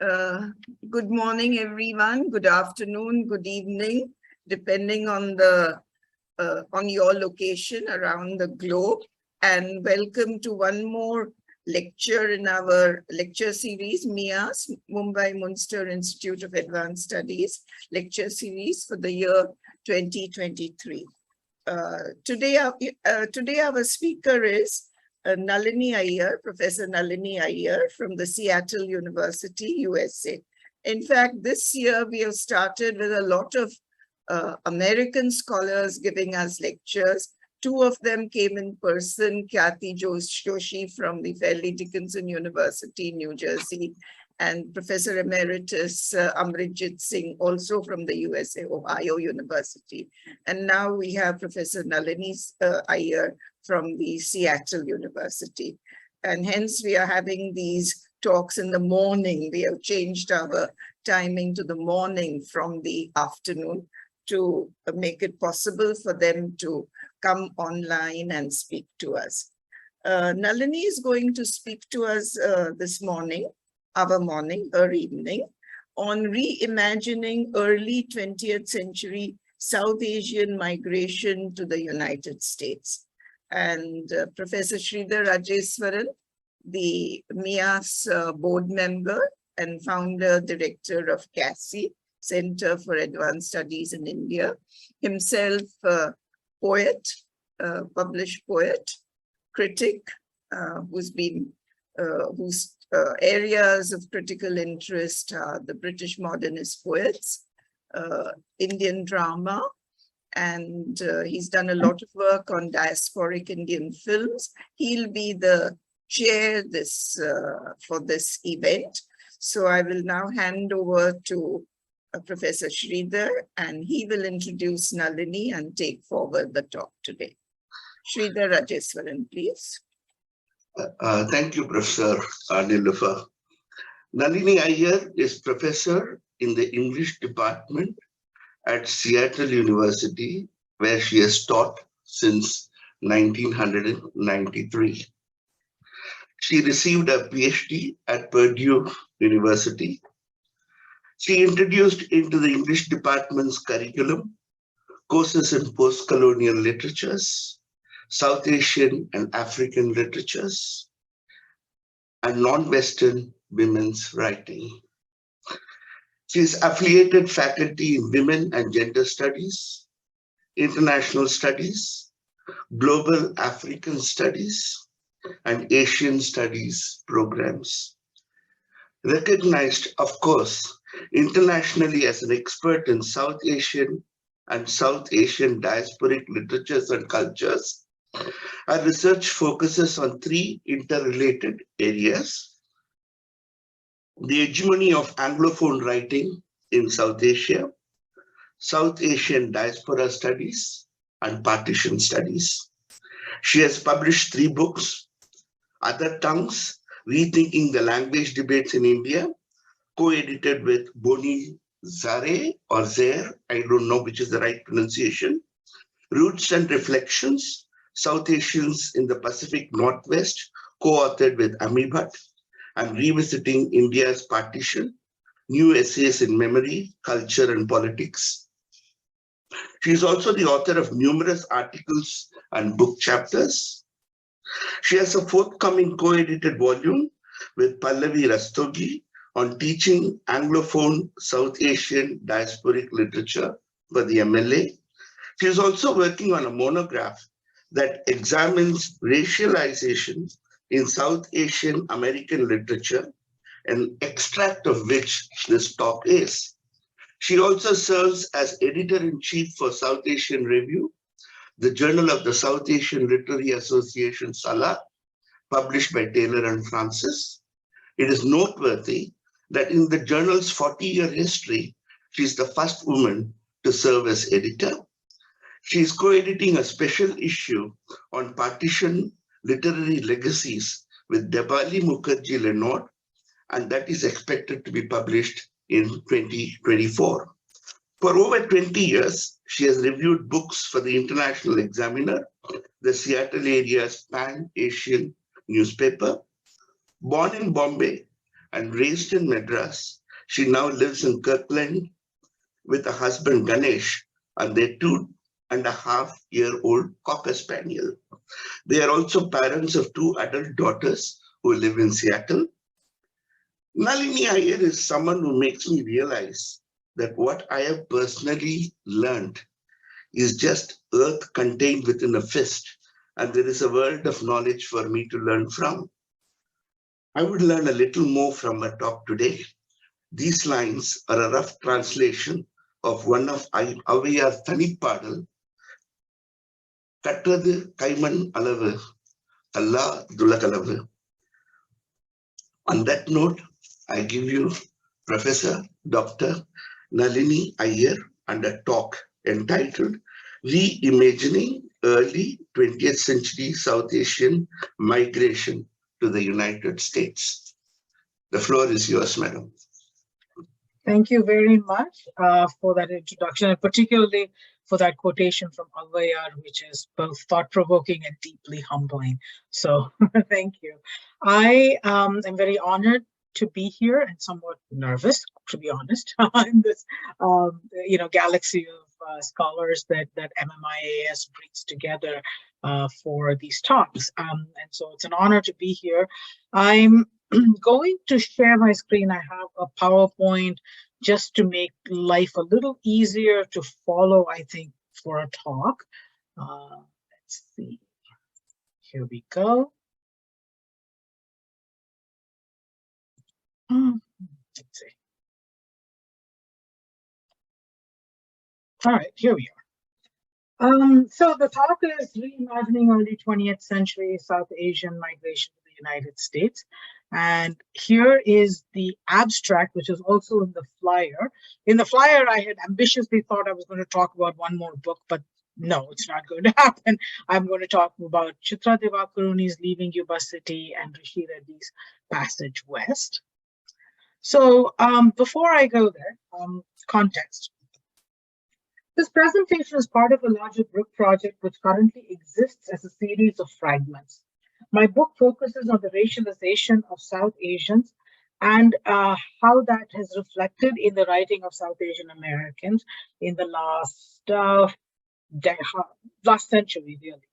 Uh, Good morning, everyone. Good afternoon, good evening, depending on the on your location around the globe. And welcome to one more lecture in our lecture series, MIAS, Mumbai Münster Institute of Advanced Studies, lecture series for the year 2023. Today our speaker is Nalini Iyer, Professor Nalini Iyer from the Seattle University, USA. In fact, this year we have started with a lot of American scholars giving us lectures. Two of them came in person, Kathy Joshi from the Fairleigh Dickinson University, New Jersey, and Professor Emeritus Amritjit Singh, also from the USA, Ohio University. And now we have Professor Nalini Iyer from the Seattle University. And hence we are having these talks in the morning. We have changed our timing to the morning from the afternoon to make it possible for them to come online and speak to us. Nalini is going to speak to us this morning, her evening, on reimagining early 20th century South Asian migration to the United States. And Professor Sridhar Rajeswaran, the MIAS board member and founder director of CASI, Center for Advanced Studies in India, himself poet, published poet, critic, whose areas of critical interest are the British modernist poets, Indian drama, and he's done a lot of work on diasporic Indian films. He'll be the chair for this event. So I will now hand over to Professor Sridhar, and he will introduce Nalini and take forward the talk today. Sridhar Rajeswaran, please. Thank you, Professor Nilufer. Nalini Iyer is professor in the English department at Seattle University, where she has taught since 1993. She received a PhD at Purdue University. She introduced into the English department's curriculum courses in post-colonial literatures, South Asian and African literatures, and non-Western women's writing. She is affiliated faculty in Women and Gender Studies, International Studies, Global African Studies, and Asian Studies programs. Recognized, of course, internationally as an expert in South Asian and South Asian diasporic literatures and cultures, her research focuses on three interrelated areas: the hegemony of Anglophone writing in South Asia, South Asian diaspora studies, and partition studies. She has published 3 books: Other Tongues, Rethinking the Language Debates in India, co-edited with Boni Zare or Zaire, I don't know which is the right pronunciation, Roots and Reflections, South Asians in the Pacific Northwest, co-authored with Ami Bhatt, and Revisiting India's Partition, New Essays in Memory, Culture and Politics. She is also the author of numerous articles and book chapters. She has a forthcoming co-edited volume with Pallavi Rastogi on teaching Anglophone South Asian diasporic literature for the MLA. She is also working on a monograph that examines racialization in South Asian American literature, an extract of which this talk is. She also serves as editor-in-chief for South Asian Review, the journal of the South Asian Literary Association, SALA, published by Taylor and Francis. It is noteworthy that in the journal's 40-year history, she is the first woman to serve as editor. She is co-editing a special issue on partition literary legacies with Debali Mukherjee Leonard, and that is expected to be published in 2024. For over 20 years, she has reviewed books for the International Examiner, the Seattle area's pan-Asian newspaper. Born in Bombay, and raised in Madras. She now lives in Kirkland with her husband Ganesh and their 2.5-year-old Cocker Spaniel. They are also parents of 2 adult daughters who live in Seattle. Nalini Iyer is someone who makes me realize that what I have personally learned is just earth contained within a fist, and there is a world of knowledge for me to learn from. I would learn a little more from her talk today. These lines are a rough translation of one of Avayar Thanipadal, Katrathu Kaiman Alavu, Allah Dulakalavu. On that note, I give you Professor Dr. Nalini Iyer and a talk entitled Reimagining Early 20th Century South Asian Migration to the United States. The floor is yours, madam. Thank you very much for that introduction, and particularly for that quotation from Avayar, which is both thought-provoking and deeply humbling. So thank you. I am very honored to be here and somewhat nervous, to be honest, in this galaxy of scholars that MMIAS brings together for these talks. And so it's an honor to be here. I'm going to share my screen. I have a PowerPoint just to make life a little easier to follow, I think, for a talk. Let's see. Here we go. Let's see. All right, here we are. So the talk is Reimagining Early 20th Century South Asian Migration to the United States. And here is the abstract, which is also in the flyer. In the flyer, I had ambitiously thought I was going to talk about one more book, but no, it's not going to happen. I'm going to talk about Chitra Divakaruni's Leaving Yuba City and Rishi Reddy's Passage West. So before I go there, context. This presentation is part of a larger book project which currently exists as a series of fragments. My book focuses on the racialization of South Asians and how that has reflected in the writing of South Asian Americans in the last century, really.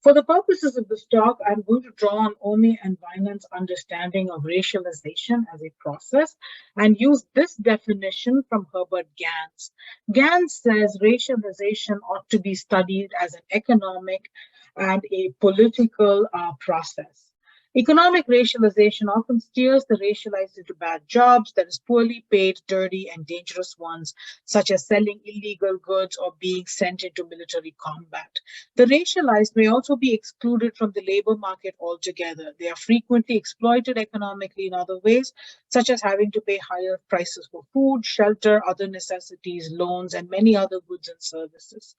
For the purposes of this talk, I'm going to draw on Omi and Vinan's understanding of racialization as a process and use this definition from Herbert Gans. Gans says racialization ought to be studied as an economic and a political process. Economic racialization often steers the racialized into bad jobs that is poorly paid, dirty, and dangerous ones, such as selling illegal goods or being sent into military combat. The racialized may also be excluded from the labor market altogether. They are frequently exploited economically in other ways, such as having to pay higher prices for food, shelter, other necessities, loans, and many other goods and services.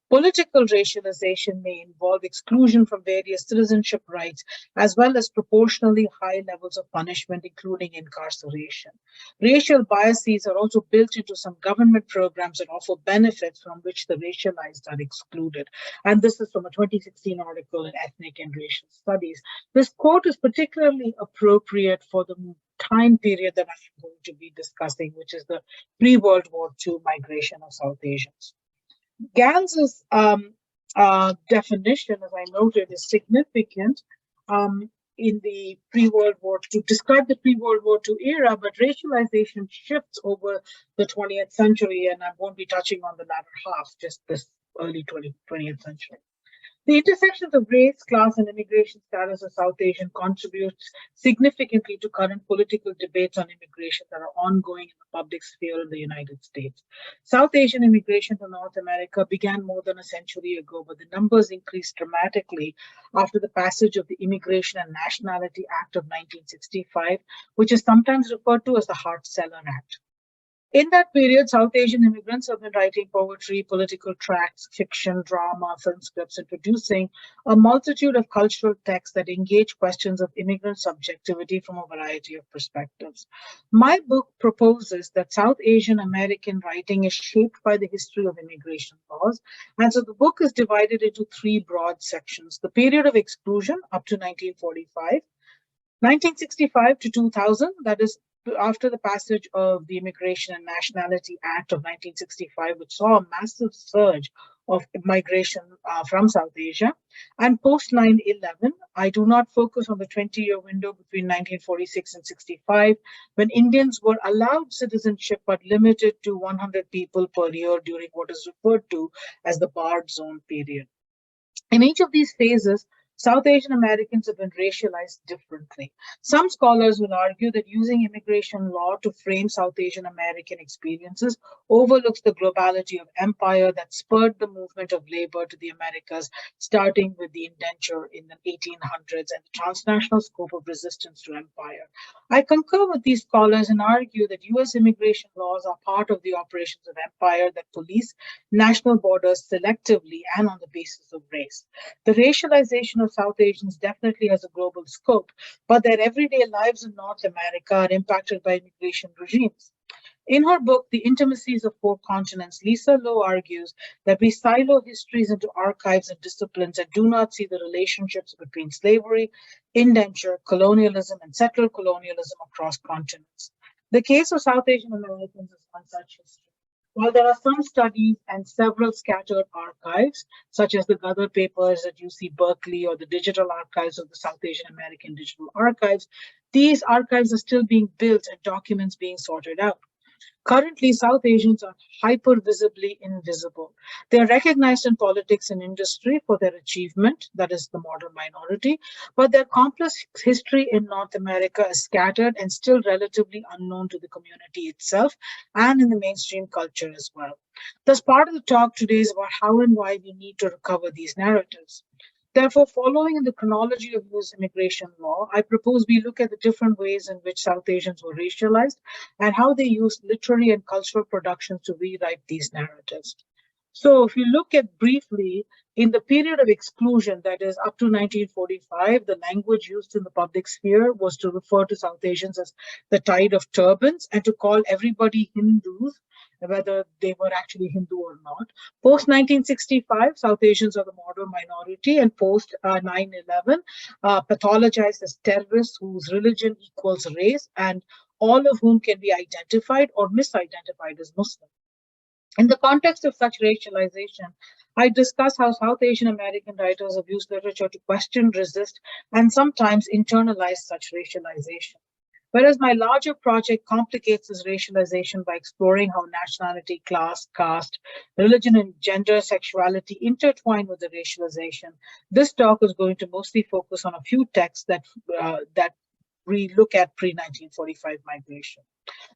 Political racialization may involve exclusion from various citizenship rights, as well as proportionally high levels of punishment, including incarceration. Racial biases are also built into some government programs that offer benefits from which the racialized are excluded. And this is from a 2016 article in Ethnic and Racial Studies. This quote is particularly appropriate for the time period that I am going to be discussing, which is the pre-World War II migration of South Asians. Gans's definition, as I noted, is significant in the pre-World War II, to describe the pre-World War II era, but racialization shifts over the 20th century, and I won't be touching on the latter half, just this early 20th century. The intersections of race, class, and immigration status of South Asian contributes significantly to current political debates on immigration that are ongoing in the public sphere in the United States. South Asian immigration to North America began more than a century ago, but the numbers increased dramatically after the passage of the Immigration and Nationality Act of 1965, which is sometimes referred to as the Hart-Celler Act. In that period, South Asian immigrants have been writing poetry, political tracts, fiction, drama, film scripts, and producing a multitude of cultural texts that engage questions of immigrant subjectivity from a variety of perspectives. My book proposes that South Asian American writing is shaped by the history of immigration laws, and so the book is divided into 3 broad sections: the period of exclusion up to 1945, 1965 to 2000, that is after the passage of the Immigration and Nationality Act of 1965, which saw a massive surge of migration from South Asia. And post 9/11, I do not focus on the 20-year window between 1946 and 65, when Indians were allowed citizenship but limited to 100 people per year during what is referred to as the barred zone period. In each of these phases, South Asian Americans have been racialized differently. Some scholars will argue that using immigration law to frame South Asian American experiences overlooks the globality of empire that spurred the movement of labor to the Americas, starting with the indenture in the 1800s and the transnational scope of resistance to empire. I concur with these scholars and argue that US immigration laws are part of the operations of empire that police national borders selectively and on the basis of race. The racialization of South Asians definitely has a global scope, but their everyday lives in North America are impacted by immigration regimes. In her book, The Intimacies of Four Continents, Lisa Lowe argues that we silo histories into archives and disciplines and do not see the relationships between slavery, indenture, colonialism, and settler colonialism across continents. The case of South Asian Americans is one such history. While there are some studies and several scattered archives, such as the Gather papers at UC Berkeley or the digital archives of the South Asian American Digital Archives, these archives are still being built and documents being sorted out. Currently, South Asians are hyper-visibly invisible. They are recognized in politics and industry for their achievement, that is the model minority, but their complex history in North America is scattered and still relatively unknown to the community itself and in the mainstream culture as well. Thus, part of the talk today is about how and why we need to recover these narratives. Therefore, following in the chronology of US immigration law, I propose we look at the different ways in which South Asians were racialized and how they used literary and cultural productions to rewrite these narratives. So if you look at briefly, in the period of exclusion, that is up to 1945, the language used in the public sphere was to refer to South Asians as the tide of turbans and to call everybody Hindus, whether they were actually Hindu or not. Post 1965, South Asians are the model minority, and post 9/11, pathologized as terrorists whose religion equals race, and all of whom can be identified or misidentified as Muslim. In the context of such racialization, I discuss how South Asian American writers have used literature to question, resist, and sometimes internalize such racialization. Whereas my larger project complicates this racialization by exploring how nationality, class, caste, religion, and gender, sexuality intertwine with the racialization, this talk is going to mostly focus on a few texts that we look at pre-1945 migration.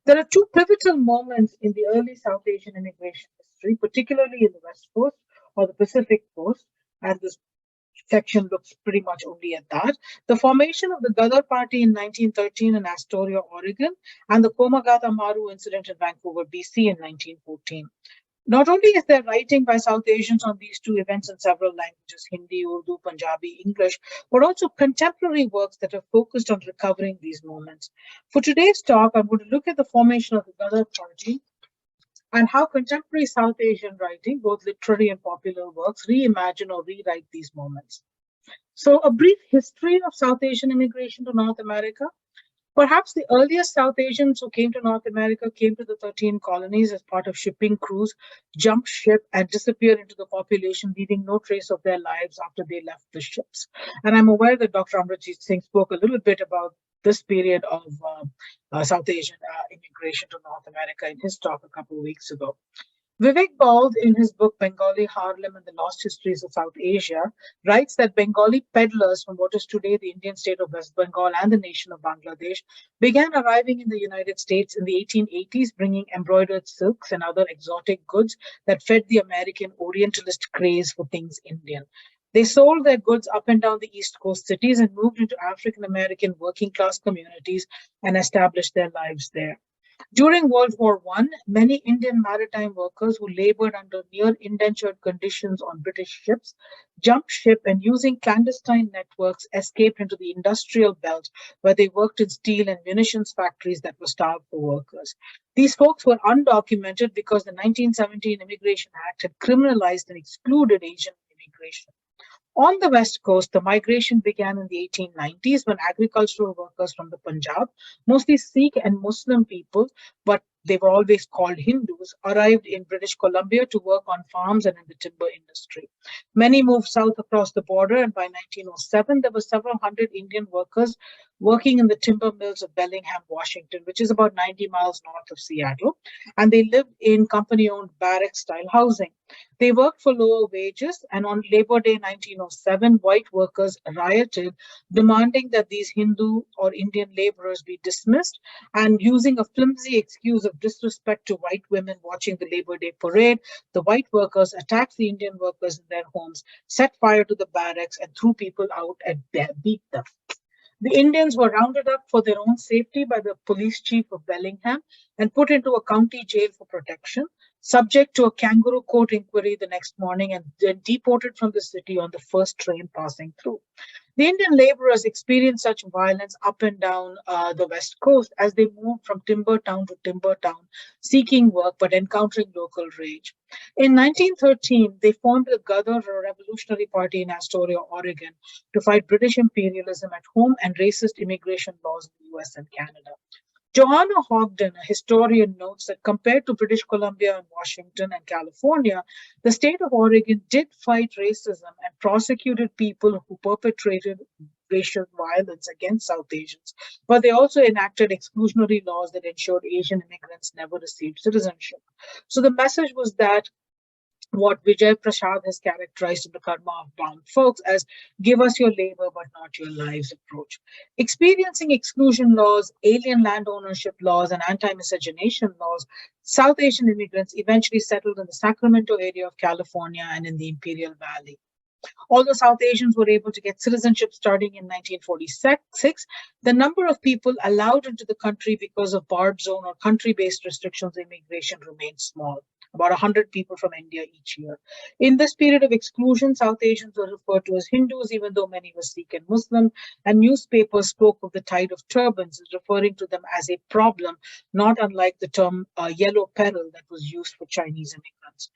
There are two pivotal moments in the early South Asian immigration history, particularly in the West Coast or the Pacific Coast, and this section looks pretty much only at that. The formation of the Gather Party in 1913 in Astoria, Oregon, and the Komagata Maru incident in Vancouver, BC in 1914. Not only is there writing by South Asians on these two events in several languages, Hindi, Urdu, Punjabi, English, but also contemporary works that are focused on recovering these moments. For today's talk, I'm going to look at the formation of the Gather Party and how contemporary South Asian writing, both literary and popular works, reimagine or rewrite these moments. So a brief history of South Asian immigration to North America. Perhaps the earliest South Asians who came to North America came to the 13 colonies as part of shipping crews, jumped ship, and disappeared into the population, leaving no trace of their lives after they left the ships. And I'm aware that Dr. Amritjit Singh spoke a little bit about this period of South Asian immigration to North America in his talk a couple of weeks ago. Vivek Bald, in his book Bengali Harlem and the Lost Histories of South Asia, writes that Bengali peddlers from what is today the Indian state of West Bengal and the nation of Bangladesh began arriving in the United States in the 1880s, bringing embroidered silks and other exotic goods that fed the American Orientalist craze for things Indian. They sold their goods up and down the East Coast cities and moved into African American working class communities and established their lives there. During World War I, many Indian maritime workers who labored under near indentured conditions on British ships jumped ship and using clandestine networks escaped into the industrial belt where they worked in steel and munitions factories that were starved for workers. These folks were undocumented because the 1917 Immigration Act had criminalized and excluded Asian immigration. On the West Coast, the migration began in the 1890s when agricultural workers from the Punjab, mostly Sikh and Muslim people, but they were always called Hindus, arrived in British Columbia to work on farms and in the timber industry. Many moved south across the border, and by 1907, there were several hundred Indian workers working in the timber mills of Bellingham, Washington, which is about 90 miles north of Seattle, and they lived in company-owned barrack-style housing. They worked for lower wages, and on Labor Day 1907, white workers rioted, demanding that these Hindu or Indian laborers be dismissed, and using a flimsy excuse of disrespect to white women watching the Labor Day parade, the white workers attacked the Indian workers in their homes, set fire to the barracks, and threw people out and beat them. The Indians were rounded up for their own safety by the police chief of Bellingham and put into a county jail for protection, subject to a kangaroo court inquiry the next morning, and then deported from the city on the first train passing through. The Indian laborers experienced such violence up and down the West Coast as they moved from timber town to timber town, seeking work but encountering local rage. In 1913, they formed the Gadar Revolutionary Party in Astoria, Oregon, to fight British imperialism at home and racist immigration laws in the US and Canada. Joanna Hogden, a historian, notes that compared to British Columbia and Washington and California, the state of Oregon did fight racism and prosecuted people who perpetrated racial violence against South Asians, but they also enacted exclusionary laws that ensured Asian immigrants never received citizenship. So the message was that what Vijay Prashad has characterized in the Karma of Brown Folks as give us your labor but not your lives approach. Experiencing exclusion laws, alien land ownership laws, and anti-miscegenation laws, South Asian immigrants eventually settled in the Sacramento area of California and in the Imperial Valley. Although South Asians were able to get citizenship starting in 1946, the number of people allowed into the country because of barred zone or country-based restrictions on immigration remained small, about 100 people from India each year. In this period of exclusion, South Asians were referred to as Hindus, even though many were Sikh and Muslim, and newspapers spoke of the tide of turbans, referring to them as a problem, not unlike the term yellow peril that was used for Chinese immigrants.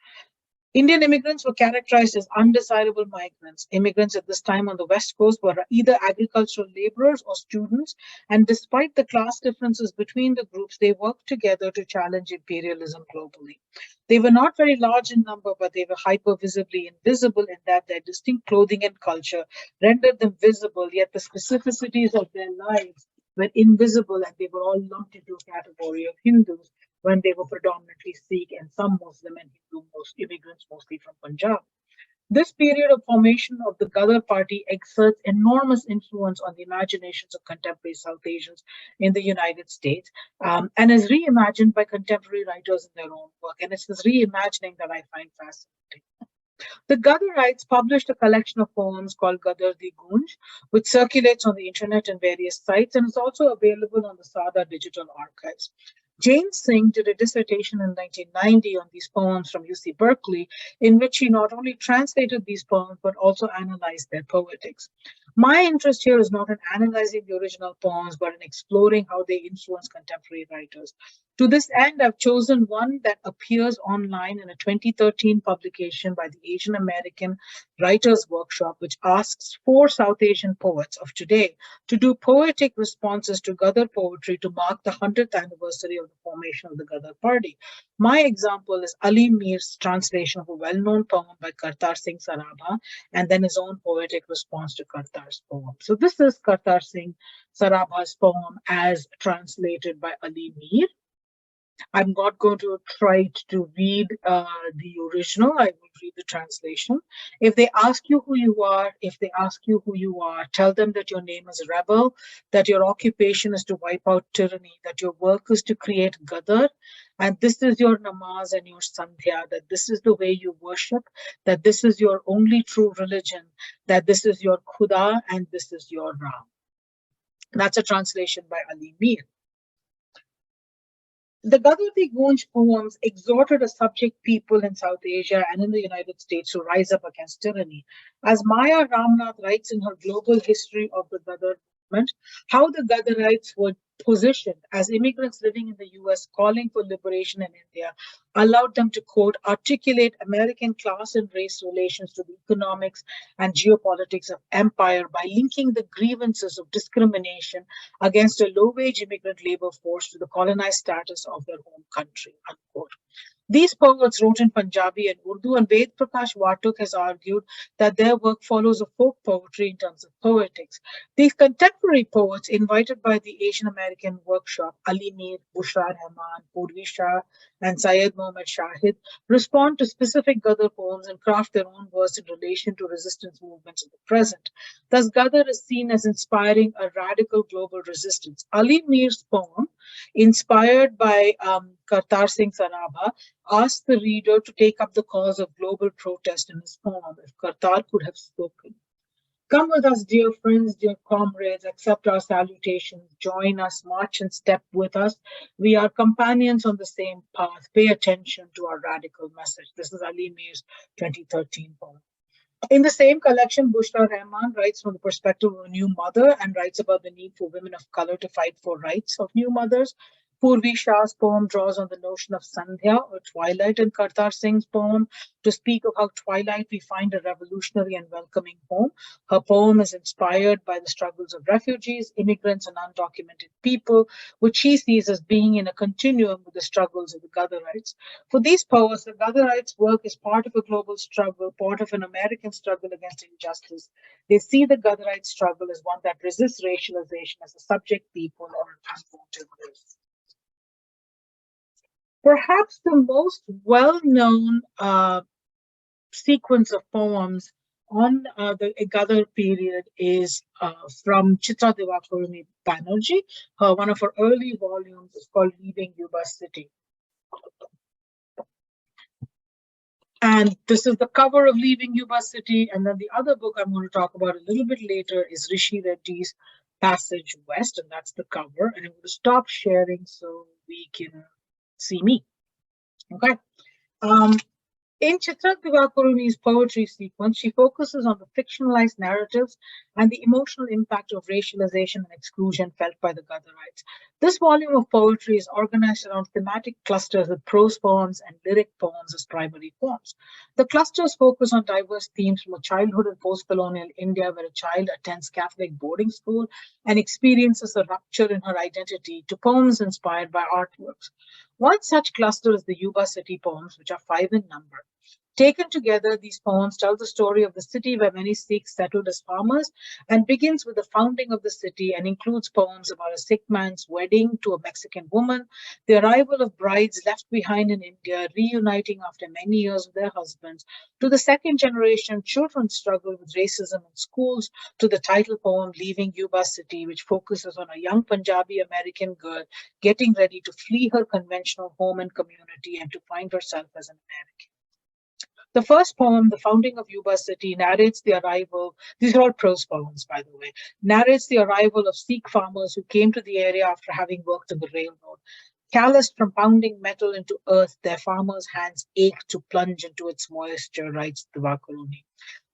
Indian immigrants were characterized as undesirable migrants. Immigrants at this time on the West Coast were either agricultural laborers or students, and despite the class differences between the groups, they worked together to challenge imperialism globally. They were not very large in number, but they were hyper-visibly invisible in that their distinct clothing and culture rendered them visible, yet the specificities of their lives were invisible, and they were all lumped into a category of Hindus when they were predominantly Sikh and some Muslim and Hindu immigrants, mostly from Punjab. This period of formation of the Gadar Party exerts enormous influence on the imaginations of contemporary South Asians in the United States and is reimagined by contemporary writers in their own work. And it's this reimagining that I find fascinating. The Gadarites published a collection of poems called Gadar Di Gunj, which circulates on the internet and various sites and is also available on the Sada Digital Archives. Jane Singh did a dissertation in 1990 on these poems from UC Berkeley, in which she not only translated these poems, but also analyzed their poetics. My interest here is not in analyzing the original poems, but in exploring how they influence contemporary writers. To this end, I've chosen one that appears online in a 2013 publication by the Asian American Writers Workshop, which asks 4 South Asian poets of today to do poetic responses to Gadar poetry to mark the 100th anniversary of the formation of the Gadar Party. My example is Ali Mir's translation of a well-known poem by Kartar Singh Sarabha, and then his own poetic response to Kartar's poem. So this is Kartar Singh Sarabha's poem as translated by Ali Mir. I'm not going to try to read the original. I will read the translation. If they ask you who you are, tell them that your name is Rebel, that your occupation is to wipe out tyranny, that your work is to create Gadar, and this is your namaz and your sandhya, that this is the way you worship, that this is your only true religion, that this is your Khuda and this is your Ram. That's a translation by Ali Mir. The Gadar Di Gunj poems exhorted a subject people in South Asia and in the United States to rise up against tyranny. As Maya Ramnath writes in her global history of the Gadar movement, how the Gadarites were positioned as immigrants living in the US calling for liberation in India, allowed them to, quote, articulate American class and race relations to the economics and geopolitics of empire by linking the grievances of discrimination against a low-wage immigrant labor force to the colonized status of their home country, unquote. These poets wrote in Punjabi and Urdu, and Ved Prakash Watuk has argued that their work follows a folk poetry in terms of poetics. These contemporary poets, invited by the Asian American workshop, Ali Mir, Bushra Rahman, Purvi Shah, and Syed Mohammad Shahid, respond to specific Gadar poems and craft their own verse in relation to resistance movements of the present. Thus, Gadar is seen as inspiring a radical global resistance. Ali Mir's poem, inspired by Kartar Singh Sarabha, asked the reader to take up the cause of global protest in his poem, if Kartar could have spoken. Come with us, dear friends, dear comrades, accept our salutations, join us, march and step with us. We are companions on the same path. Pay attention to our radical message. This is Ali Mir's 2013 poem. In the same collection, Bushra Rahman writes from the perspective of a new mother and writes about the need for women of color to fight for rights of new mothers. Purvi Shah's poem draws on the notion of Sandhya or twilight in Kartar Singh's poem to speak of how twilight we find a revolutionary and welcoming home. Her poem is inspired by the struggles of refugees, immigrants, and undocumented people, which she sees as being in a continuum with the struggles of the Gadarites. For these poets, the Gadarites' work is part of a global struggle, part of an American struggle against injustice. They see the Gadarite struggle as one that resists racialization as a subject people or an unwanted race. Perhaps the most well-known sequence of poems on the Gadar period is from Chitra Divakaruni Banerjee. One of her early volumes is called Leaving Yuba City. And this is the cover of Leaving Yuba City. And then the other book I'm going to talk about a little bit later is Rishi Reddy's Passage West, and that's the cover. And I'm going to stop sharing so we can see me. Okay. In Chitra Divakaruni's poetry sequence, she focuses on the fictionalized narratives and the emotional impact of racialization and exclusion felt by the Gadarites. This volume of poetry is organized around thematic clusters with prose poems and lyric poems as primary forms. The clusters focus on diverse themes from a childhood in post-colonial India where a child attends Catholic boarding school and experiences a rupture in her identity to poems inspired by artworks. One such cluster is the Yuba City poems, which are 5 in number. Taken together, these poems tell the story of the city where many Sikhs settled as farmers and begins with the founding of the city and includes poems about a Sikh man's wedding to a Mexican woman, the arrival of brides left behind in India, reuniting after many years with their husbands, to the second generation children's struggle with racism in schools, to the title poem Leaving Yuba City, which focuses on a young Punjabi American girl getting ready to flee her conventional home and community and to find herself as an American. The first poem, The Founding of Yuba City, narrates the arrival, these are all prose poems, by the way, narrates the arrival of Sikh farmers who came to the area after having worked on the railroad. Calloused from pounding metal into earth, their farmers' hands ached to plunge into its moisture, writes Divakaruni.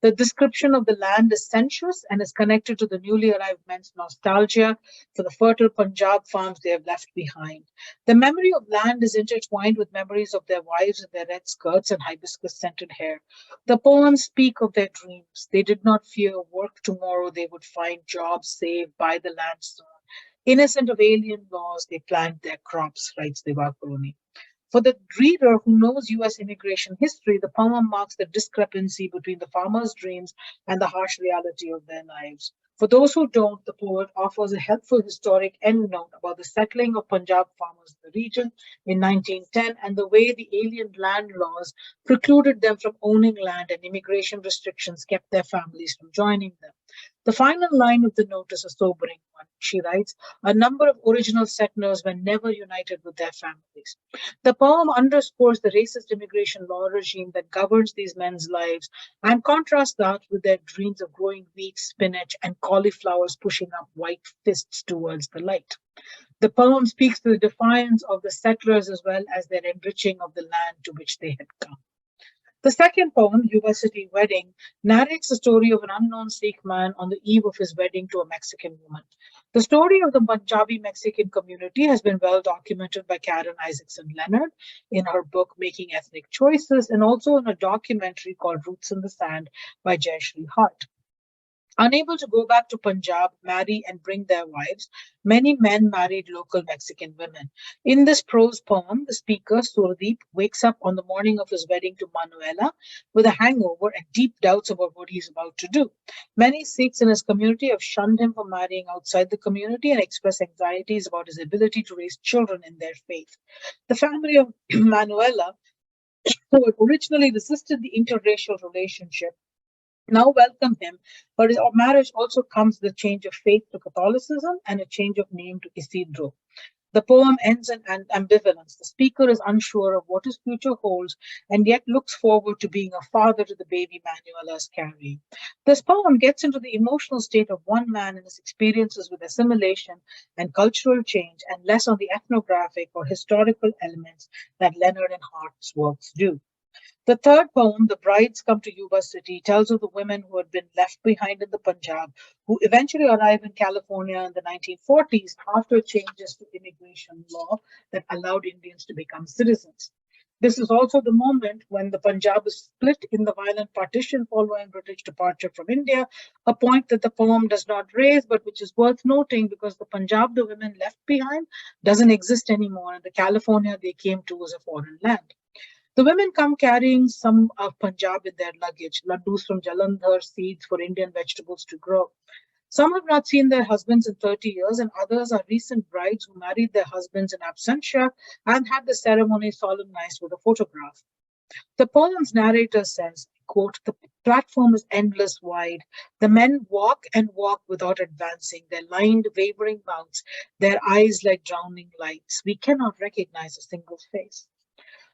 The description of the land is sensuous and is connected to the newly arrived men's nostalgia for the fertile Punjab farms they have left behind. The memory of land is intertwined with memories of their wives in their red skirts and hibiscus-scented hair. The poems speak of their dreams. They did not fear work tomorrow. They would find jobs saved, buy the land soon. Innocent of alien laws, they plant their crops, writes Divakaruni. For the reader who knows US immigration history, the poem marks the discrepancy between the farmers' dreams and the harsh reality of their lives. For those who don't, the poet offers a helpful historic endnote about the settling of Punjab farmers in the region in 1910 and the way the alien land laws precluded them from owning land and immigration restrictions kept their families from joining them. The final line of the note is a sobering one. She writes, a number of original settlers were never united with their families. The poem underscores the racist immigration law regime that governs these men's lives and contrasts that with their dreams of growing wheat, spinach, and cauliflowers pushing up white fists towards the light. The poem speaks to the defiance of the settlers as well as their enriching of the land to which they had come. The second poem, Yuba City Wedding, narrates the story of an unknown Sikh man on the eve of his wedding to a Mexican woman. The story of the Punjabi Mexican community has been well documented by Karen Isaacson Leonard in her book Making Ethnic Choices, and also in a documentary called Roots in the Sand by Jayashree Hart. Unable to go back to Punjab, marry, and bring their wives, many men married local Mexican women. In this prose poem, the speaker, Surdeep, wakes up on the morning of his wedding to Manuela with a hangover and deep doubts about what he's about to do. Many Sikhs in his community have shunned him for marrying outside the community and express anxieties about his ability to raise children in their faith. The family of Manuela, who had originally resisted the interracial relationship, now welcome him, but his marriage also comes with a change of faith to Catholicism and a change of name to Isidro. The poem ends in an ambivalence. The speaker is unsure of what his future holds and yet looks forward to being a father to the baby Manuela is carrying. This poem gets into the emotional state of one man and his experiences with assimilation and cultural change, and less on the ethnographic or historical elements that Leonard and Hart's works do. The third poem, The Brides Come to Yuba City, tells of the women who had been left behind in the Punjab, who eventually arrived in California in the 1940s after changes to immigration law that allowed Indians to become citizens. This is also the moment when the Punjab is split in the violent partition following British departure from India, a point that the poem does not raise, but which is worth noting because the Punjab the women left behind doesn't exist anymore, and the California they came to was a foreign land. The women come carrying some of Punjab in their luggage, laddus from Jalandhar, seeds for Indian vegetables to grow. Some have not seen their husbands in 30 years, and others are recent brides who married their husbands in absentia and had the ceremony solemnized with a photograph. The poem's narrator says, quote, "The platform is endless wide. The men walk and walk without advancing, their lined, wavering mouths, their eyes like drowning lights. We cannot recognize a single face."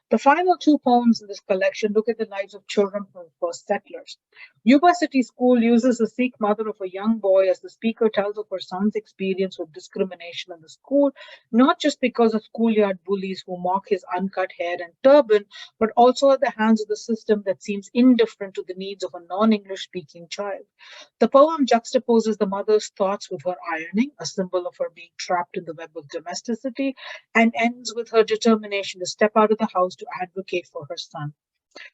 The final two poems in this collection look at the lives of children from the first settlers. Yuba City School uses the Sikh mother of a young boy as the speaker tells of her son's experience with discrimination in the school, not just because of schoolyard bullies who mock his uncut hair and turban, but also at the hands of the system that seems indifferent to the needs of a non-English speaking child. The poem juxtaposes the mother's thoughts with her ironing, a symbol of her being trapped in the web of domesticity, and ends with her determination to step out of the house to advocate for her son.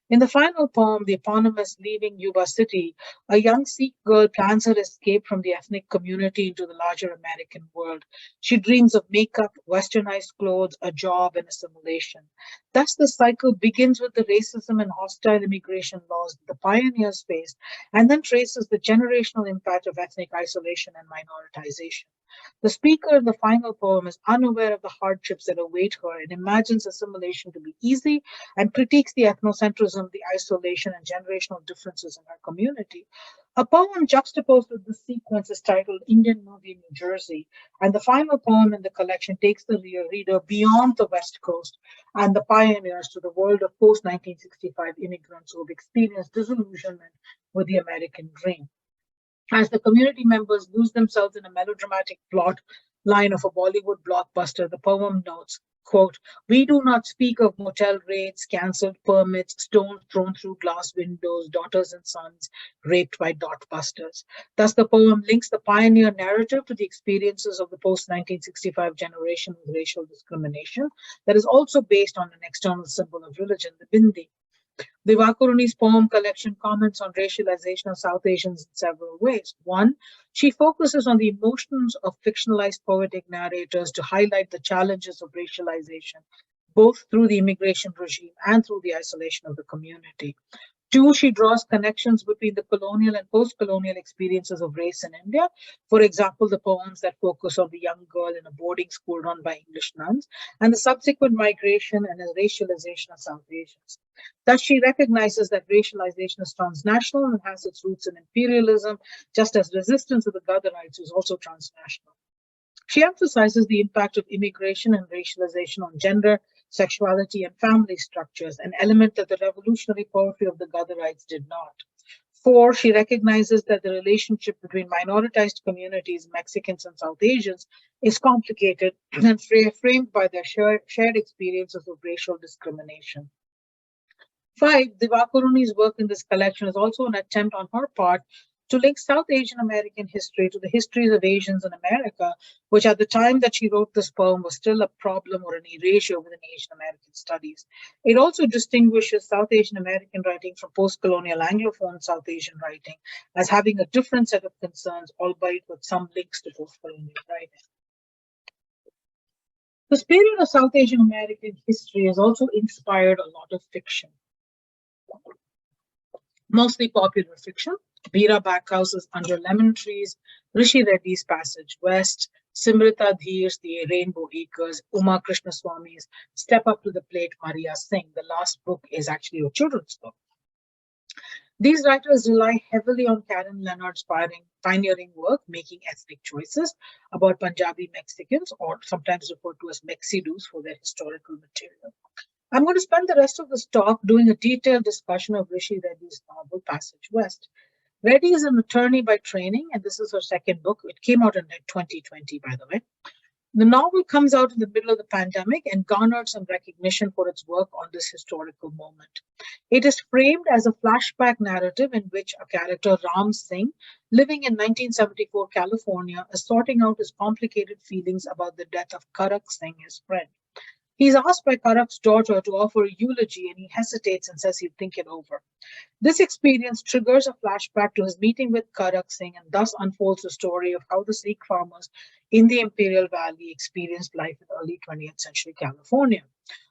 In the final poem, the eponymous Leaving Yuba City, a young Sikh girl plans her escape from the ethnic community into the larger American world. She dreams of makeup, westernized clothes, a job, and assimilation. Thus, the cycle begins with the racism and hostile immigration laws that the pioneers faced, and then traces the generational impact of ethnic isolation and minoritization. The speaker in the final poem is unaware of the hardships that await her and imagines assimilation to be easy and critiques the ethnocentrism, the isolation, and generational differences in her community. A poem juxtaposed with the sequence is titled Indian Movie New Jersey, and the final poem in the collection takes the reader beyond the West Coast and the pioneers to the world of post-1965 immigrants who have experienced disillusionment with the American dream. As the community members lose themselves in a melodramatic plot line of a Bollywood blockbuster, the poem notes, quote, "We do not speak of motel raids, cancelled permits, stones thrown through glass windows, daughters and sons raped by dotbusters." Thus, the poem links the pioneer narrative to the experiences of the post-1965 generation with racial discrimination that is also based on an external symbol of religion, the bindi. Divakaruni's poem collection comments on racialization of South Asians in several ways. One, she focuses on the emotions of fictionalized poetic narrators to highlight the challenges of racialization, both through the immigration regime and through the isolation of the community. Two, she draws connections between the colonial and post-colonial experiences of race in India. For example, the poems that focus on the young girl in a boarding school run by English nuns, and the subsequent migration and racialization of South Asians. Thus, she recognizes that racialization is transnational and has its roots in imperialism, just as resistance to the Gaddarites is also transnational. She emphasizes the impact of immigration and racialization on gender, sexuality, and family structures, an element that the revolutionary poetry of the Gaddarites did not. Four, she recognizes that the relationship between minoritized communities, Mexicans and South Asians, is complicated and framed by their shared experiences of racial discrimination. 5, Divakaruni's work in this collection is also an attempt on her part to link South Asian American history to the histories of Asians in America, which at the time that she wrote this poem was still a problem or an erasure within Asian American studies. It also distinguishes South Asian American writing from post-colonial Anglophone South Asian writing as having a different set of concerns, albeit with some links to post-colonial writing. This period of South Asian American history has also inspired a lot of fiction, mostly popular fiction. Veera Backhouse's Under Lemon Trees, Rishi Reddy's Passage West, Simrita Dheer's The Rainbow Acres, Uma Krishnaswamy's Step Up to the Plate, Maria Singh. The last book is actually a children's book. These writers rely heavily on Karen Leonard's pioneering work, Making Ethnic Choices, about Punjabi Mexicans, or sometimes referred to as Mexidus for their historical material. I'm going to spend the rest of this talk doing a detailed discussion of Rishi Reddy's novel, Passage West. Reddy is an attorney by training, and this is her second book. It came out in 2020, by the way. The novel comes out in the middle of the pandemic and garnered some recognition for its work on this historical moment. It is framed as a flashback narrative in which a character, Ram Singh, living in 1974 California, is sorting out his complicated feelings about the death of Karak Singh, his friend. He's asked by Karak's daughter to offer a eulogy, and he hesitates and says he'll think it over. This experience triggers a flashback to his meeting with Karak Singh and thus unfolds the story of how the Sikh farmers in the Imperial Valley experienced life in early 20th century California.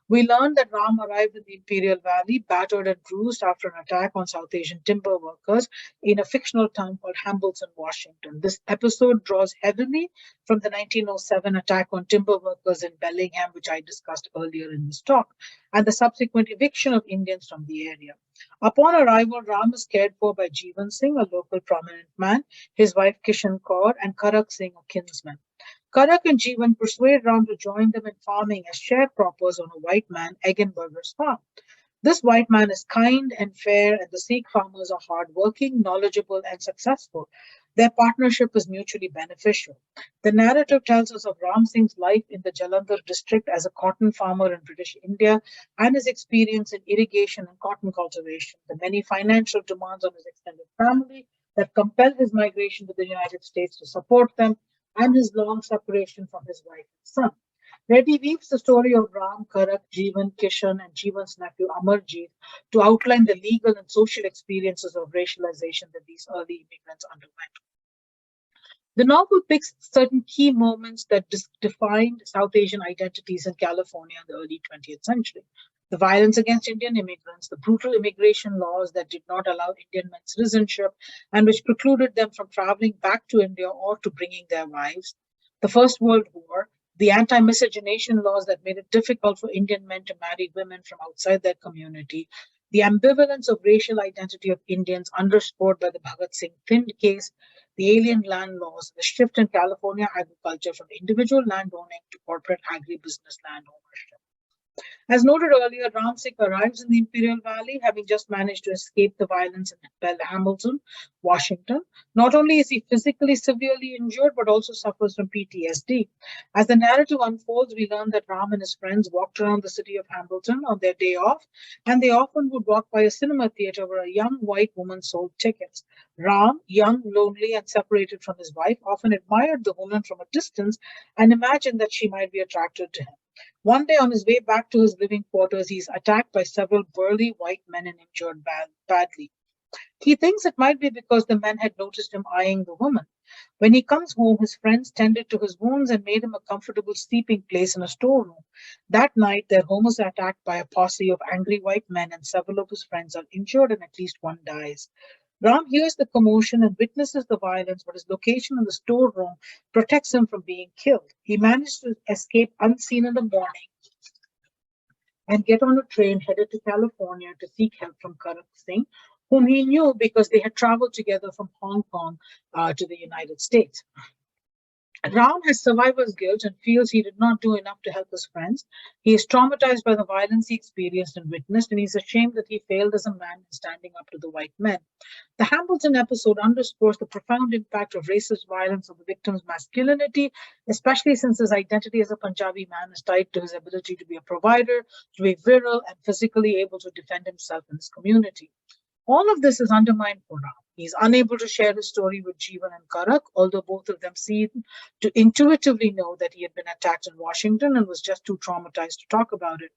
We learned that Ram arrived in the Imperial Valley battered and bruised after an attack on South Asian timber workers in a fictional town called Hambleton, Washington. This episode draws heavily from the 1907 attack on timber workers in Bellingham, which I discussed earlier in this talk, and the subsequent eviction of Indians from the area. Upon arrival, Ram is cared for by Jeevan Singh, a local prominent man, his wife Kishan Kaur, and Karak Singh, a kinsman. Karak and Jeevan persuade Ram to join them in farming as sharecroppers on a white man, Eggenberger's farm. This white man is kind and fair, and the Sikh farmers are hardworking, knowledgeable, and successful. Their partnership is mutually beneficial. The narrative tells us of Ram Singh's life in the Jalandhar district as a cotton farmer in British India and his experience in irrigation and cotton cultivation, the many financial demands on his extended family that compel his migration to the United States to support them, and his long separation from his wife and son. Reddy weaves the story of Ram, Karak, Jeevan, Kishan, and Jeevan's nephew Amarjeet to outline the legal and social experiences of racialization that these early immigrants underwent. The novel picks certain key moments that defined South Asian identities in California in the early 20th century. The violence against Indian immigrants, the brutal immigration laws that did not allow Indian men citizenship and which precluded them from traveling back to India or to bringing their wives, the First World War, the anti-miscegenation laws that made it difficult for Indian men to marry women from outside their community, the ambivalence of racial identity of Indians underscored by the Bhagat Singh Thind case, the alien land laws, the shift in California agriculture from individual landowning to corporate agribusiness land ownership. As noted earlier, Ram Singh arrives in the Imperial Valley, having just managed to escape the violence in Hamilton, Washington. Not only is he physically severely injured, but also suffers from PTSD. As the narrative unfolds, we learn that Ram and his friends walked around the city of Hamilton on their day off, and they often would walk by a cinema theater where a young white woman sold tickets. Ram, young, lonely, and separated from his wife, often admired the woman from a distance and imagined that she might be attracted to him. One day on his way back to his living quarters, he's attacked by several burly white men and injured badly. He thinks it might be because the men had noticed him eyeing the woman. When he comes home, his friends tended to his wounds and made him a comfortable sleeping place in a storeroom. That night, their home is attacked by a posse of angry white men, and several of his friends are injured and at least one dies. Ram hears the commotion and witnesses the violence, but his location in the storeroom protects him from being killed. He managed to escape unseen in the morning and get on a train headed to California to seek help from Karak Singh, whom he knew because they had traveled together from Hong Kong to the United States. Ram has survivor's guilt and feels he did not do enough to help his friends. He is traumatized by the violence he experienced and witnessed, and he's ashamed that he failed as a man in standing up to the white men. The Hamilton episode underscores the profound impact of racist violence on the victim's masculinity, especially since his identity as a Punjabi man is tied to his ability to be a provider, to be virile, and physically able to defend himself in his community. All of this is undermined for Ram. He is unable to share his story with Jeevan and Karak, although both of them seem to intuitively know that he had been attacked in Washington and was just too traumatized to talk about it.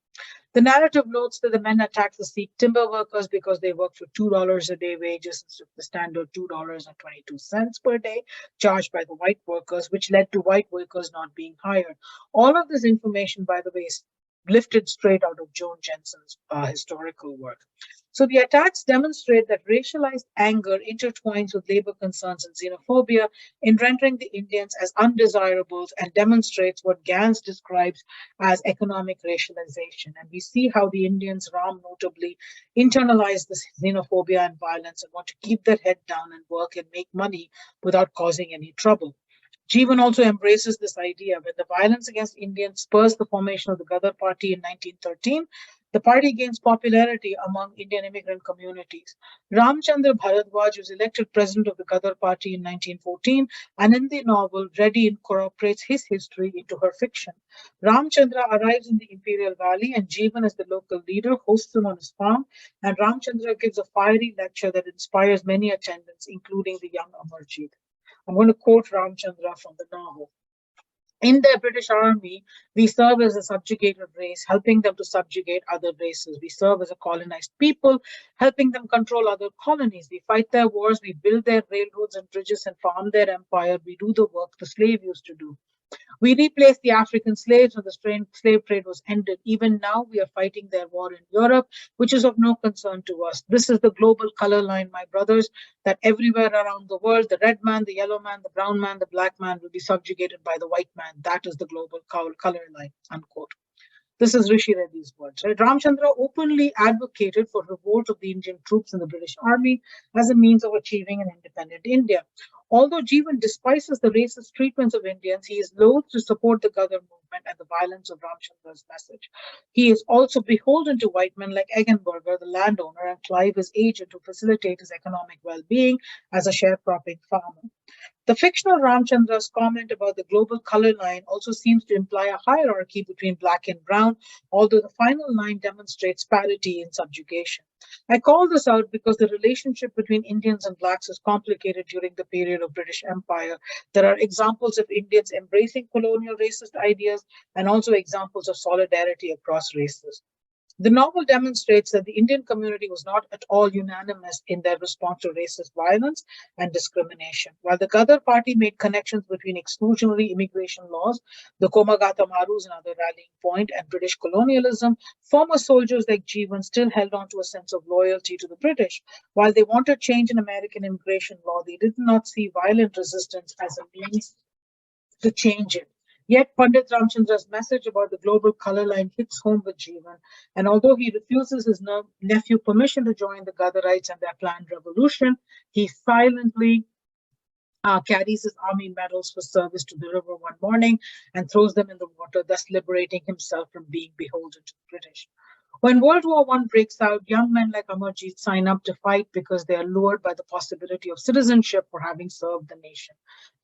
The narrative notes that the men attacked the Sikh timber workers because they worked for $2 a day wages instead of the standard $2.22 per day charged by the white workers, which led to white workers not being hired. All of this information, by the way, is lifted straight out of Joan Jensen's historical work. So the attacks demonstrate that racialized anger intertwines with labor concerns and xenophobia in rendering the Indians as undesirables, and demonstrates what Gans describes as economic racialization. And we see how the Indians, Ram notably, internalize this xenophobia and violence and want to keep their head down and work and make money without causing any trouble. Jeevan also embraces this idea. When the violence against Indians spurs the formation of the Ghadar Party in 1913, the party gains popularity among Indian immigrant communities. Ramchandra Bharadwaj was elected president of the Ghadar Party in 1914, and in the novel, Reddy incorporates his history into her fiction. Ramchandra arrives in the Imperial Valley, and Jeevan, as the local leader, hosts him on his farm, and Ramchandra gives a fiery lecture that inspires many attendants, including the young Amarjit. I'm going to quote Ramchandra from the novel. In the British Army, we serve as a subjugated race, helping them to subjugate other races. We serve as a colonized people, helping them control other colonies. We fight their wars, we build their railroads and bridges and farm their empire. We do the work the slave used to do. We replaced the African slaves when the slave trade was ended. Even now, we are fighting their war in Europe, which is of no concern to us. This is the global color line, my brothers, that everywhere around the world, the red man, the yellow man, the brown man, the black man will be subjugated by the white man. That is the global color line, unquote. This is Rishi Reddy's words. Right? Ramchandra openly advocated for revolt of the Indian troops in the British Army as a means of achieving an independent India. Although Jeevan despises the racist treatments of Indians, he is loath to support the Ghadar movement and the violence of Ramchandra's message. He is also beholden to white men like Eggenberger, the landowner, and Clive, his agent, to facilitate his economic well-being as a sharecropping farmer. The fictional Ramchandra's comment about the global color line also seems to imply a hierarchy between black and brown, although the final line demonstrates parity in subjugation. I call this out because the relationship between Indians and blacks is complicated during the period of British Empire. There are examples of Indians embracing colonial racist ideas and also examples of solidarity across races. The novel demonstrates that the Indian community was not at all unanimous in their response to racist violence and discrimination. While the Ghadar Party made connections between exclusionary immigration laws, the Komagata Marus, another rallying point, and British colonialism, former soldiers like Jeevan still held on to a sense of loyalty to the British. While they wanted change in American immigration law, they did not see violent resistance as a means to change it. Yet Pandit Ramchandra's message about the global color line hits home with Jeevan, and although he refuses his nephew permission to join the Ghadarites and their planned revolution, he silently carries his army medals for service to the river one morning and throws them in the water, thus liberating himself from being beholden to the British. When World War I breaks out, young men like Amarjit sign up to fight because they are lured by the possibility of citizenship for having served the nation.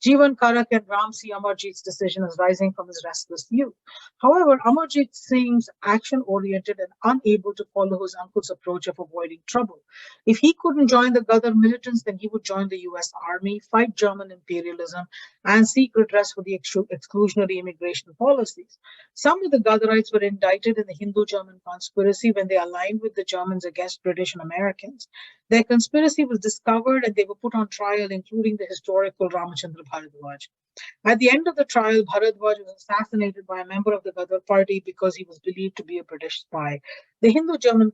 Jeevan, Karak, and Ram see Amarjit's decision as rising from his restless youth. However, Amarjit seems action-oriented and unable to follow his uncle's approach of avoiding trouble. If he couldn't join the Ghadar militants, then he would join the US Army, fight German imperialism, and seek redress for the exclusionary immigration policies. Some of the Ghadarites were indicted in the Hindu-German conspiracy when they aligned with the Germans against British and Americans. Their conspiracy was discovered and they were put on trial, including the historical Ramchandra Bharadwaj. At the end of the trial, Bharadwaj was assassinated by a member of the Ghadar party because he was believed to be a British spy. The Hindu-German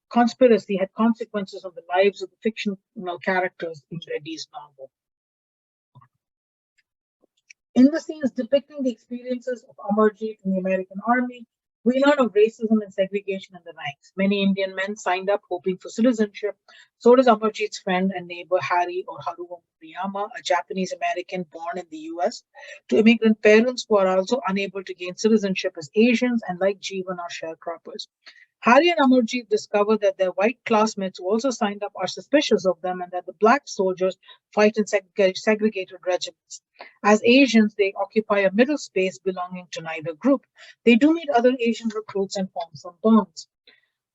conspiracy had consequences on the lives of the fictional characters in Reddy's novel. In the scenes depicting the experiences of Amarjit in the American Army, We learn of racism and segregation in the ranks. Many Indian men signed up hoping for citizenship. So does Amarjeet's friend and neighbor Harry or Haruo Murayama, a Japanese American born in the US, to immigrant parents who are also unable to gain citizenship as Asians and like Jeevan are sharecroppers. Harry and Amarjeet discover that their white classmates who also signed up are suspicious of them and that the black soldiers fight in segregated regiments. As Asians, they occupy a middle space belonging to neither group. They do meet other Asian recruits and form some bonds.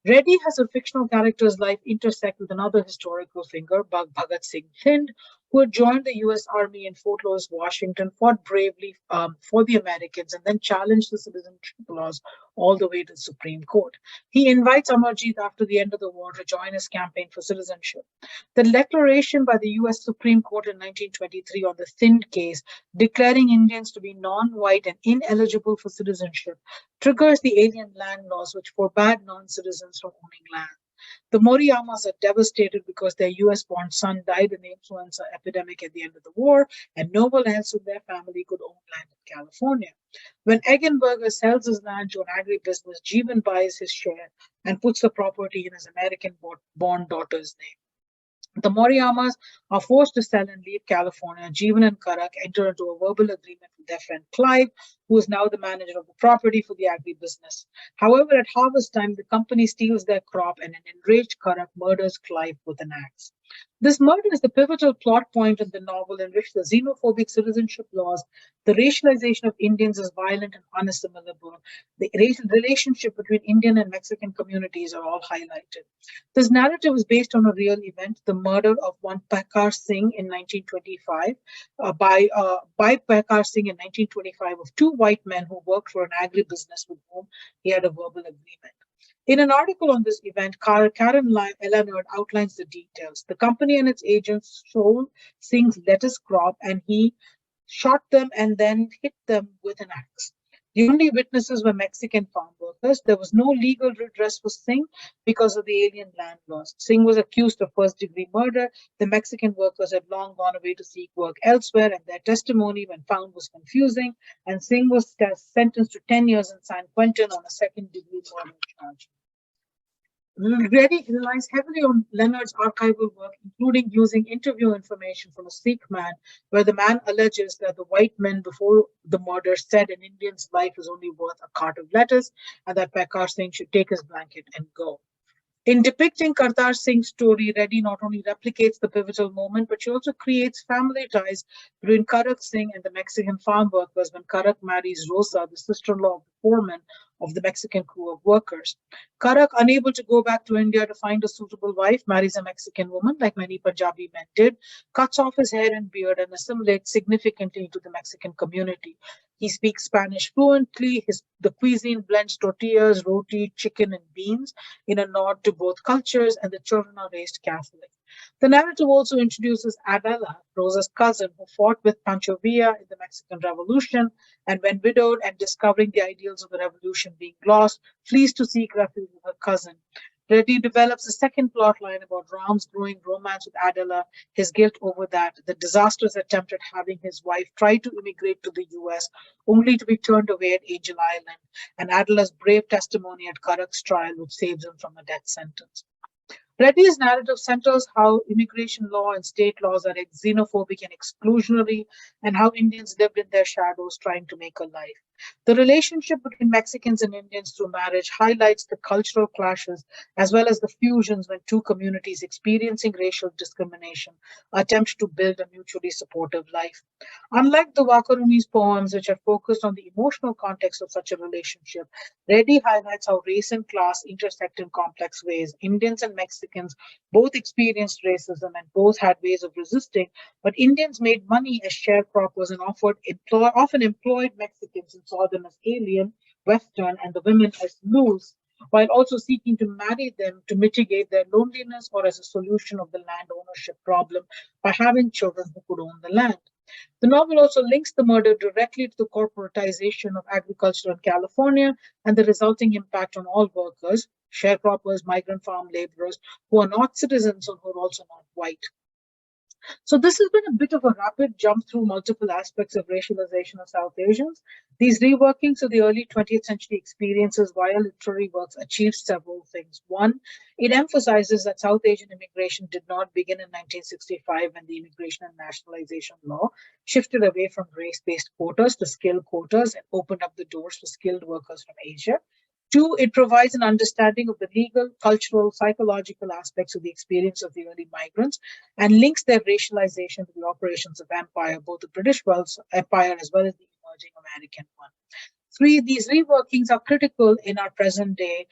Reddy has a fictional character's life intersect with another historical figure, Bhagat Singh Thind, who had joined the US Army in Fort Lewis, Washington, fought bravely for the Americans, and then challenged the citizenship laws all the way to the Supreme Court. He invites Amarjeet after the end of the war to join his campaign for citizenship. The declaration by the US Supreme Court in 1923 on the Thind case, declaring Indians to be non-white and ineligible for citizenship, triggers the alien land laws which forbade non-citizens from owning land. The Moriyamas are devastated because their US-born son died in the influenza epidemic at the end of the war, and no one else in their family could own land in California. When Eggenberger sells his land to an agribusiness, Jeevan buys his share and puts the property in his American-born daughter's name. The Moriyamas are forced to sell and leave California. Jeevan and Karak enter into a verbal agreement with their friend Clive, who is now the manager of the property for the agribusiness. However, at harvest time, the company steals their crop and an enraged Karak murders Clive with an axe. This murder is the pivotal plot point in the novel in which the xenophobic citizenship laws, the racialization of Indians as violent and unassimilable, the relationship between Indian and Mexican communities are all highlighted. This narrative is based on a real event, the murder of one Pakar Singh in 1925, by Pakar Singh in 1925 of two white men who worked for an agribusiness with whom he had a verbal agreement. In an article on this event, Karen Leonard outlines the details. The company and its agents stole Singh's lettuce crop and he shot them and then hit them with an axe. The only witnesses were Mexican farm workers. There was no legal redress for Singh because of the alien land laws. Singh was accused of first-degree murder. The Mexican workers had long gone away to seek work elsewhere, and their testimony, when found, was confusing. And Singh was sentenced to 10 years in San Quentin on a second-degree murder charge. Reddy relies heavily on Leonard's archival work, including using interview information from a Sikh man, where the man alleges that the white men before the murder said an Indian's life is only worth a cart of lettuce and that Pakar Singh should take his blanket and go. In depicting Kartar Singh's story, Reddy not only replicates the pivotal moment, but she also creates family ties between Karak Singh and the Mexican farm workers when Karak marries Rosa, the sister-in-law of the foreman of the Mexican crew of workers. Karak, unable to go back to India to find a suitable wife, marries a Mexican woman, like many Punjabi men did, cuts off his hair and beard, and assimilates significantly into the Mexican community. He speaks Spanish fluently. The cuisine blends tortillas, roti, chicken, and beans in a nod to both cultures, and the children are raised Catholic. The narrative also introduces Adela, Rosa's cousin, who fought with Pancho Villa in the Mexican Revolution, and when widowed and discovering the ideals of the revolution being lost, flees to seek refuge with her cousin. Reddy develops a second plot line about Ram's growing romance with Adela, his guilt over that, the disastrous attempt at having his wife try to immigrate to the US, only to be turned away at Angel Island, and Adela's brave testimony at Karak's trial, which saves him from a death sentence. Reddy's narrative centers how immigration law and state laws are xenophobic and exclusionary, and how Indians lived in their shadows trying to make a life. The relationship between Mexicans and Indians through marriage highlights the cultural clashes as well as the fusions when two communities experiencing racial discrimination attempt to build a mutually supportive life. Unlike the Wakarumi's poems, which are focused on the emotional context of such a relationship, Reddy highlights how race and class intersect in complex ways. Indians and Mexicans both experienced racism and both had ways of resisting, but Indians made money as sharecroppers and often employed Mexicans and saw them as alien, Western, and the women as loose, while also seeking to marry them to mitigate their loneliness or as a solution of the land ownership problem by having children who could own the land. The novel also links the murder directly to the corporatization of agriculture in California and the resulting impact on all workers, sharecroppers, migrant farm laborers, who are not citizens or who are also not white. So this has been a bit of a rapid jump through multiple aspects of racialization of South Asians. These reworkings of the early 20th century experiences via literary works achieved several things. One, it emphasizes that South Asian immigration did not begin in 1965 when the Immigration and Nationalization Law shifted away from race-based quotas to skilled quotas and opened up the doors for skilled workers from Asia. Two, it provides an understanding of the legal, cultural, psychological aspects of the experience of the early migrants and links their racialization to the operations of empire, both the British Empire as well as the emerging American one. Three, these reworkings are critical in our present day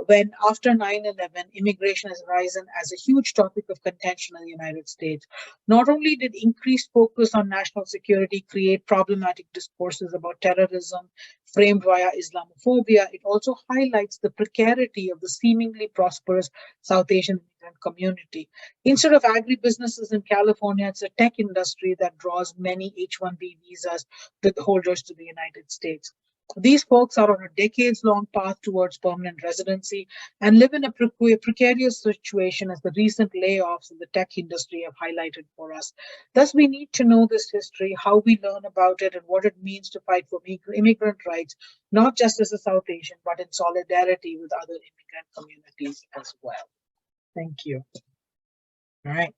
when after 9/11, immigration has risen as a huge topic of contention in the United States. Not only did increased focus on national security create problematic discourses about terrorism framed via Islamophobia, it also highlights the precarity of the seemingly prosperous South Asian immigrant community. Instead of agribusinesses in California, it's a tech industry that draws many H-1B visas with holders to the United States. These folks are on a decades-long path towards permanent residency and live in a precarious situation as the recent layoffs in the tech industry have highlighted for us. Thus, we need to know this history, how we learn about it, and what it means to fight for immigrant rights, not just as a South Asian, but in solidarity with other immigrant communities as well. Thank you. All right.